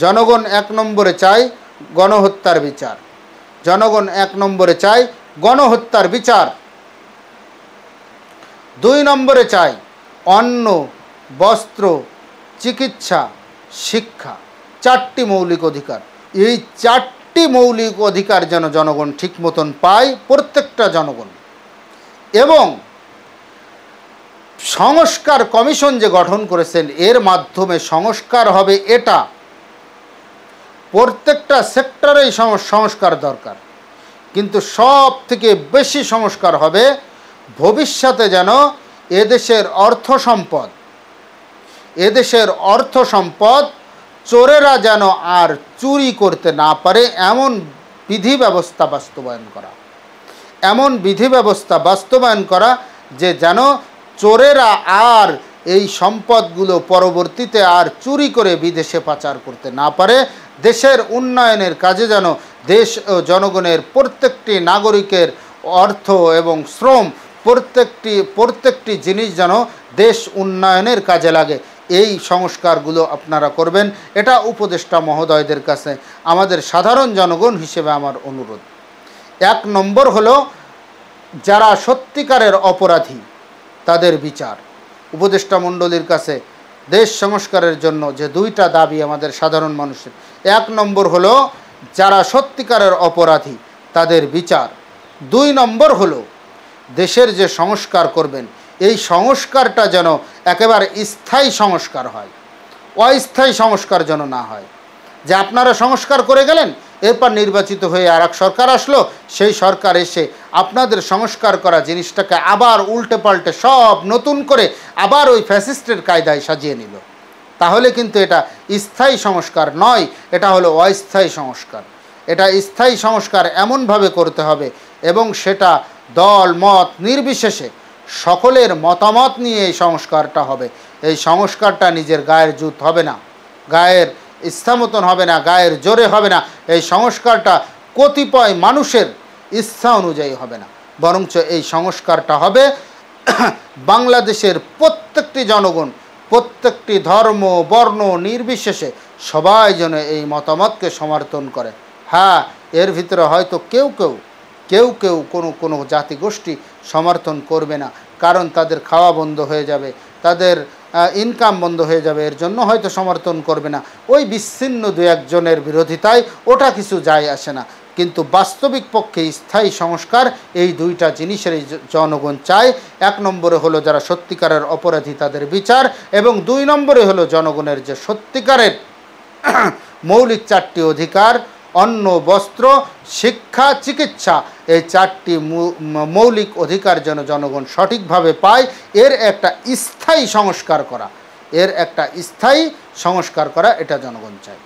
জনগণ 1 নম্বরে চায় গণহত্যার বিচার। জনগণ 1 নম্বরে চায় গণহত্যার বিচার। 2 নম্বরে চায় অন্ন, বস্ত্র, চিকিৎসা, শিক্ষা, 4টি মৌলিক অধিকার। এই 4টি মৌলিক অধিকার যেন জনগণ ঠিক মতন পায়, প্রত্যেকটা জনগণ। এবং সংস্কার কমিশন যে গঠন করেছেন, এর মাধ্যমে সংস্কার হবে এটা, প্রত্যেকটা সেক্টরেই সংস্কার দরকার, কিন্তু সব থেকে বেশি সংস্কার হবে ভবিষ্যতে যেন এদেশের অর্থ সম্পদ চোরেরা যেন আর চুরি করতে না পারে, এমন বিধি ব্যবস্থা বাস্তবায়ন করা, যে যেন চোরেরা আর এই সম্পদগুলো পরবর্তীতে আর চুরি করে বিদেশে পাচার করতে না পারে। দেশের উন্নয়নের কাজে যেন দেশ ও জনগণের প্রত্যেকটি নাগরিকের অর্থ এবং শ্রম প্রত্যেকটি জিনিস যেন দেশ উন্নয়নের কাজে লাগে, এই সংস্কারগুলো আপনারা করবেন। এটা উপদেষ্টা মহোদয়দের কাছে আমাদের সাধারণ জনগণ হিসেবে আমার অনুরোধ। 1 নম্বর হলো যারা সত্যিকারের অপরাধী তাদের বিচার। উপদেষ্টা মণ্ডলীর কাছে দেশ সংস্কারের জন্য যে 2টা দাবি আমাদের সাধারণ মানুষের, 1 নম্বর হলো যারা সত্যিকারের অপরাধী তাদের বিচার। 2 নম্বর হলো দেশের যে সংস্কার করবেন, এই সংস্কারটা যেন একেবারে স্থায়ী সংস্কার হয়, অস্থায়ী সংস্কার যেন না হয়, যে আপনারা সংস্কার করে গেলেন, এরপর নির্বাচিত হয়ে আর এক সরকার আসলো, সেই সরকার এসে আপনাদের সংস্কার করা জিনিসটাকে আবার উল্টে পাল্টে সব নতুন করে আবার ওই ফ্যাসিস্টের কায়দায় সাজিয়ে নিল। তাহলে কিন্তু এটা স্থায়ী সংস্কার নয়, এটা হলো অস্থায়ী সংস্কার। এটা স্থায়ী সংস্কার এমনভাবে করতে হবে, এবং সেটা দল মত নির্বিশেষে সকলের মতামত নিয়ে এই সংস্কারটা হবে। এই সংস্কারটা নিজের গায়ের জুত হবে না, গায়ের ইচ্ছা মতন হবে না, গায়ের জোরে হবে না। এই সংস্কারটা কতিপয় মানুষের ইচ্ছা অনুযায়ী হবে না, বরঞ্চ এই সংস্কারটা হবে বাংলাদেশের প্রত্যেকটি জনগণ, প্রত্যেকটি ধর্ম বর্ণ নির্বিশেষে সবাই যেন এই মতামতকে সমর্থন করে। হ্যাঁ, এর ভিতরে হয়তো কেউ কোনো জাতিগোষ্ঠী সমর্থন করবে না, কারণ তাদের খাওয়া বন্ধ হয়ে যাবে, তাদের ইনকাম বন্ধ হয়ে যাবে, এর জন্য হয়তো সমর্থন করবে না। ওই বিচ্ছিন্ন 2-1 জনের বিরোধিতায় ওটা কিছু যায় আসে না, কিন্তু বাস্তবিক পক্ষে স্থায়ী সংস্কার এই 2টা জিনিসেরই জনগণ চায়। 1 নম্বরে হলো যারা সত্যিকারের অপরাধী তাদের বিচার, এবং 2 নম্বরে হলো জনগণের যে সত্যিকারের মৌলিক 4টি অধিকার, অন্ন, বস্ত্র, শিক্ষা, চিকিৎসা, এই 4টি মৌলিক অধিকার যেন জনগণ সঠিকভাবে পায়, এর একটা স্থায়ী সংস্কার করা, এটা জনগণ চায়।